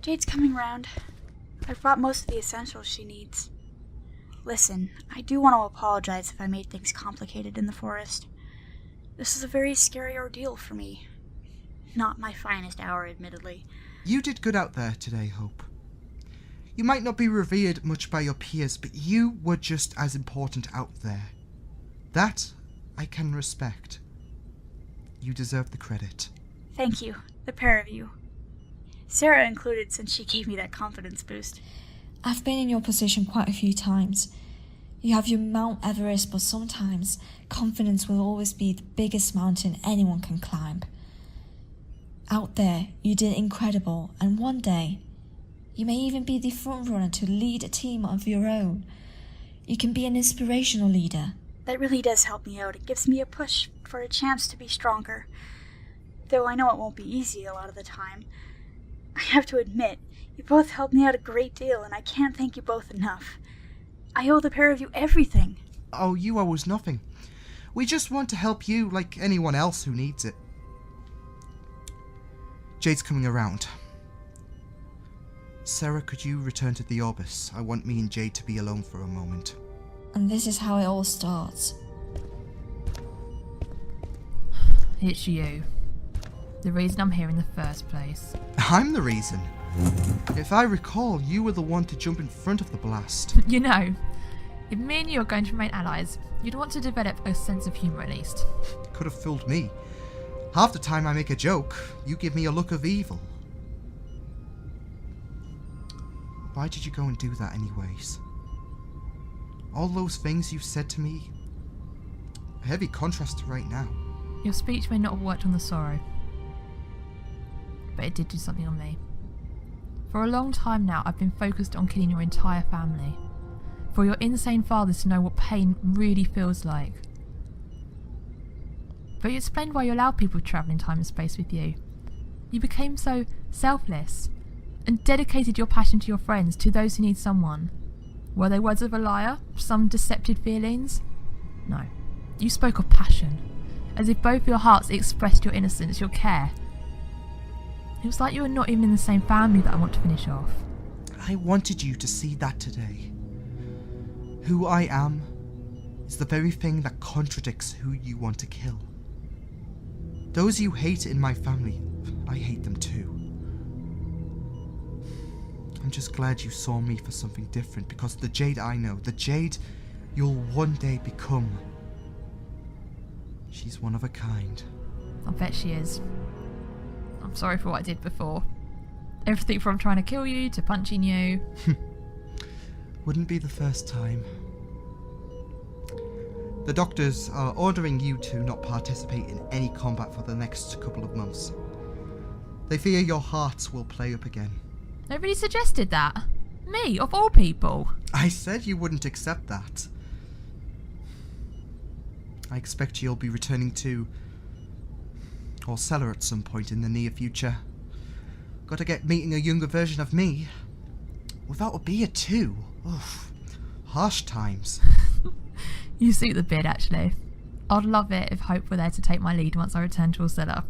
Jade's coming round. I've brought most of the essentials she needs. Listen, I do want to apologize if I made things complicated in the forest. This is a very scary ordeal for me. Not my finest hour, admittedly. You did good out there today, Hope. You might not be revered much by your peers, but you were just as important out there. That I can respect. You deserve the credit. Thank you, the pair of you. Sarah included, since she gave me that confidence boost. I've been in your position quite a few times. You have your Mount Everest, but sometimes confidence will always be the biggest mountain anyone can climb. Out there, you did incredible, and one day, you may even be the front runner to lead a team of your own. You can be an inspirational leader. That really does help me out. It gives me a push for a chance to be stronger. Though I know it won't be easy a lot of the time. I have to admit, you both helped me out a great deal, and I can't thank you both enough. I owe the pair of you everything. Oh, you owe us nothing. We just want to help you like anyone else who needs it. Jade's coming around. Sarah, could you return to the Orbis? I want me and Jade to be alone for a moment. And this is how it all starts. It's you. The reason I'm here in the first place. I'm the reason. If I recall, you were the one to jump in front of the blast. You know, if me and you are going to remain allies, you'd want to develop a sense of humour at least. Could have fooled me. Half the time I make a joke, you give me a look of evil. Why did you go and do that anyways? All those things you said to me, a heavy contrast to right now. Your speech may not have worked on the sorrow, but it did do something on me. For a long time now, I've been focused on killing your entire family. For your insane father to know what pain really feels like. But you explained why you allowed people to travel in time and space with you. You became so selfless, and dedicated your passion to your friends, to those who need someone. Were they words of a liar? Some deceptive feelings? No. You spoke of passion, as if both your hearts expressed your innocence, your care. It was like you were not even in the same family that I want to finish off. I wanted you to see that today. Who I am is the very thing that contradicts who you want to kill. Those you hate in my family, I hate them too. I'm just glad you saw me for something different, because the Jade I know, the Jade you'll one day become, she's one of a kind. I bet she is. I'm sorry for what I did before. Everything from trying to kill you to punching you. Wouldn't be the first time. The doctors are ordering you to not participate in any combat for the next couple of months. They fear your hearts will play up again. Nobody suggested that. Me, of all people. I said you wouldn't accept that. I expect you'll be returning to Orcelian at some point in the near future. Gotta get meeting a younger version of me. Without a beard too. Oof. Harsh times. You suit the bid, actually. I'd love it if Hope were there to take my lead once I return to Orcelian.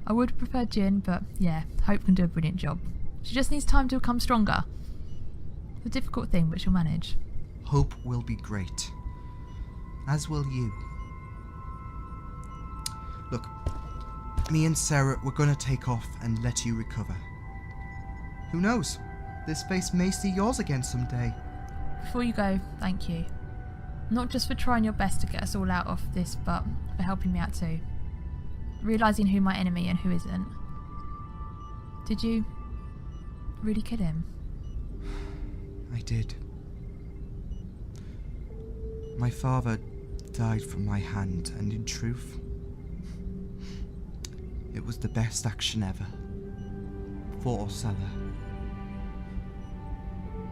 I would prefer Jin, but yeah, Hope can do a brilliant job. She just needs time to become stronger. It's a difficult thing, but she'll manage. Hope will be great. As will you. Look, me and Sarah, we're gonna take off and let you recover. Who knows? This face may see yours again someday. Before you go, thank you. Not just for trying your best to get us all out of this, but for helping me out too. Realising who my enemy and who isn't. Did you really kill him? I did. My father died from my hand, and in truth, it was the best action ever. For Orcelian.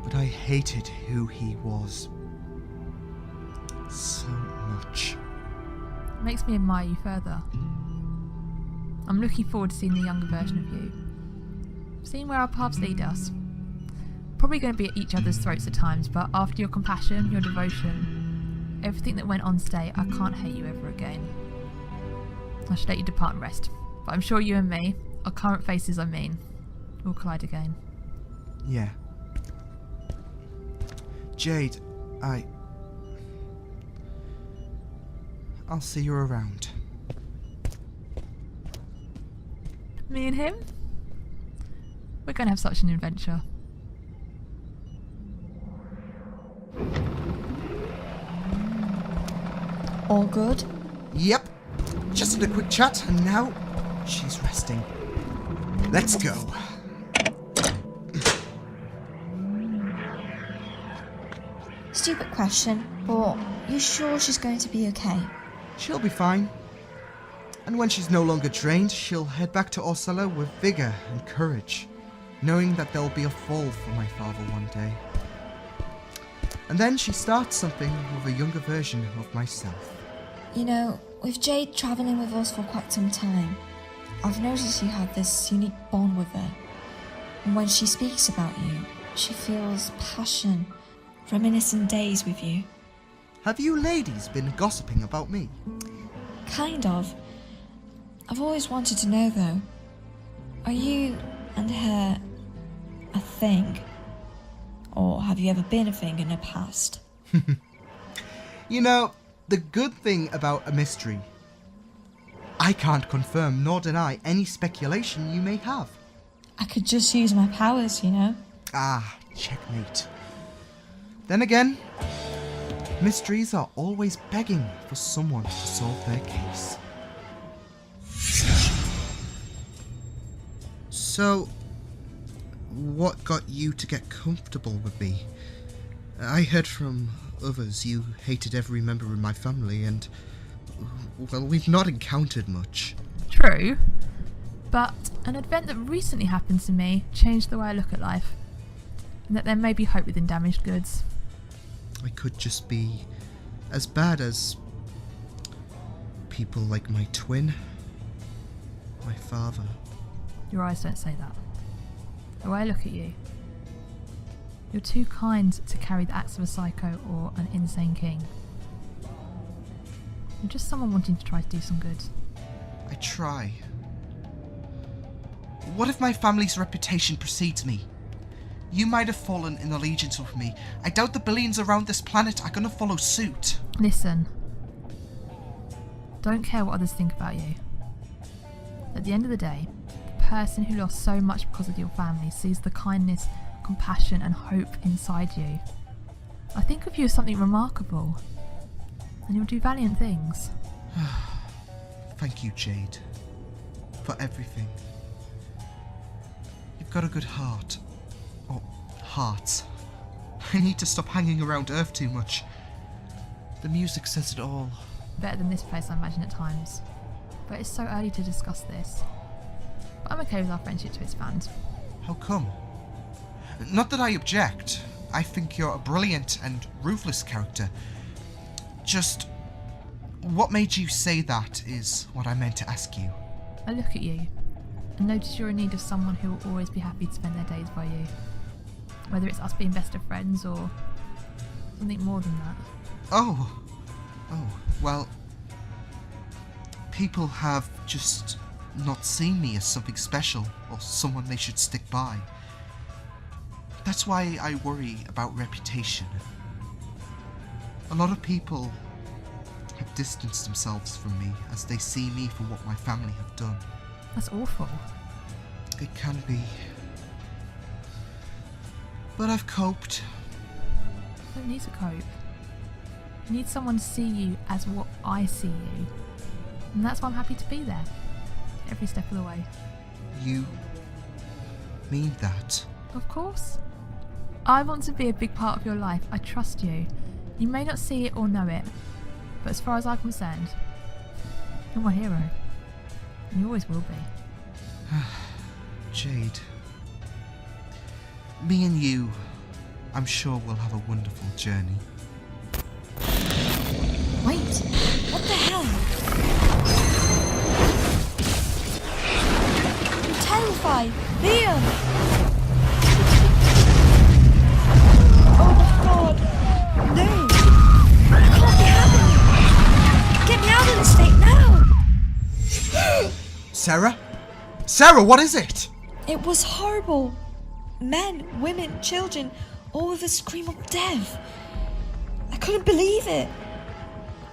But I hated who he was. So much. It makes me admire you further. I'm looking forward to seeing the younger version of you. Seeing where our paths lead us. Probably going to be at each other's throats at times, but after your compassion, your devotion, everything that went on today, I can't hate you ever again. I should let you depart and rest, but I'm sure you and me, our current faces I mean, will collide again. Yeah. Jade, I'll see you around. Me and him? We're going to have such an adventure. All good? Yep. Just had a quick chat, and now she's resting. Let's go. Stupid question, but you sure she's going to be okay? She'll be fine. And when she's no longer drained, she'll head back to Orcelian with vigour and courage, knowing that there'll be a fall for my father one day. And then she starts something with a younger version of myself. You know, with Jade travelling with us for quite some time, I've noticed you have this unique bond with her. And when she speaks about you, she feels passion, reminiscent days with you. Have you ladies been gossiping about me? Kind of. I've always wanted to know though, are you and her a thing? thing? Or have you ever been a thing in the past? You know, the good thing about a mystery, I can't confirm nor deny any speculation you may have. I could just use my powers, you know? Ah, checkmate. Then again, mysteries are always begging for someone to solve their case. So, what got you to get comfortable with me? I heard from others you hated every member of my family and, well, we've not encountered much. True, but an event that recently happened to me changed the way I look at life, and that there may be hope within damaged goods. I could just be as bad as people like my twin, my father. Your eyes don't say that. The way I look at you, you're too kind to carry the acts of a psycho or an insane king. You're just someone wanting to try to do some good. I try. What if my family's reputation precedes me? You might have fallen in allegiance with me. I doubt the billions around this planet are gonna follow suit. Listen. Don't care what others think about you. At the end of the day, the person who lost so much because of your family sees the kindness, compassion and hope inside you. I think of you as something remarkable, and you'll do valiant things. Thank you, Jade, for everything. You've got a good heart. Or heart. I need to stop hanging around Earth too much. The music says it all. Better than this place, I imagine, at times. But it's so early to discuss this. But I'm okay with our friendship to expand. How come? Not that I object. I think you're a brilliant and ruthless character. Just, what made you say that is what I meant to ask you. I look at you and notice you're in need of someone who will always be happy to spend their days by you. Whether it's us being best of friends or something more than that. Oh, well, people have just not seen me as something special or someone they should stick by. That's why I worry about reputation. A lot of people have distanced themselves from me as they see me for what my family have done. That's awful. It can be. But I've coped. You don't need to cope. You need someone to see you as what I see you. And that's why I'm happy to be there. Every step of the way. You mean that? Of course. I want to be a big part of your life. I trust you. You may not see it or know it, but as far as I'm concerned, you're my hero. And you always will be. Jade. Me and you, I'm sure we'll have a wonderful journey. Wait, what the hell? I'm terrified! Liam! Oh my god! No! It can't be happening! Get me out of this state now! Sarah? Sarah, what is it? It was horrible. Men, women, children, all with a scream of death. I couldn't believe it.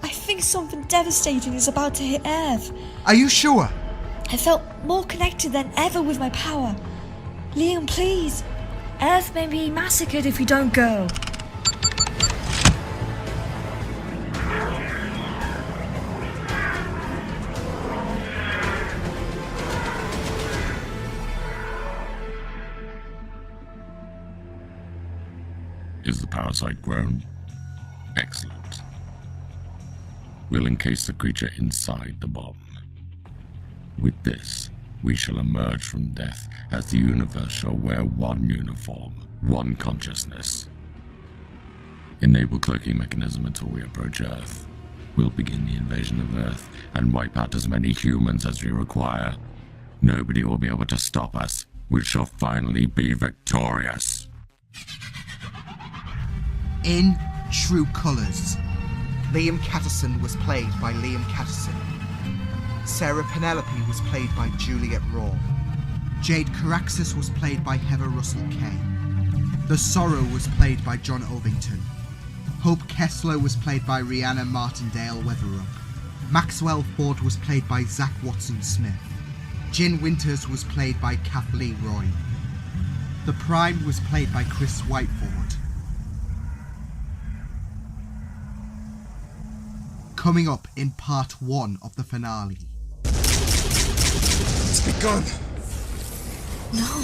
I think something devastating is about to hit Earth. Are you sure? I felt more connected than ever with my power. Liam, please. Earth may be massacred if we don't go. Is the parasite grown? Excellent. We'll encase the creature inside the bomb. With this, we shall emerge from death as the universe shall wear one uniform, one consciousness. Enable cloaking mechanism until we approach Earth. We'll begin the invasion of Earth and wipe out as many humans as we require. Nobody will be able to stop us. We shall finally be victorious. In true colours, Liam Catterson was played by Liam Catterson. Sarah Penelope was played by Juliet Raw. Jade Caraxes was played by Heather Russell Kay. The Sorrow was played by John Ovington. Hope Kessler was played by Rhianna Martindale Weatherup. Maxwell Ford was played by Zach Watson-Smith. Jin Winters was played by Kathleen Roy. The Prime was played by Chris Whiteford. Coming up in part 1 of the finale. It's begun. No,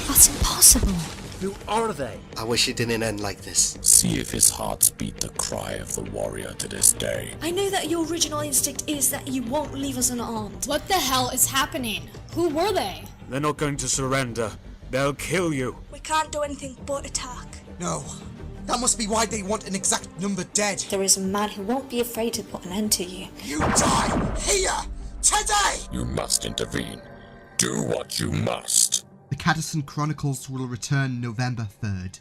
that's impossible. Who are they? I wish it didn't end like this. See if his hearts beat the cry of the warrior to this day. I know that your original instinct is that you won't leave us unarmed. What the hell is happening? Who were they? They're not going to surrender. They'll kill you. We can't do anything but attack. No. That must be why they want an exact number dead. There is a man who won't be afraid to put an end to you. You die here! Today! You must intervene. Do what you must. The Catterson Chronicles will return November 3rd.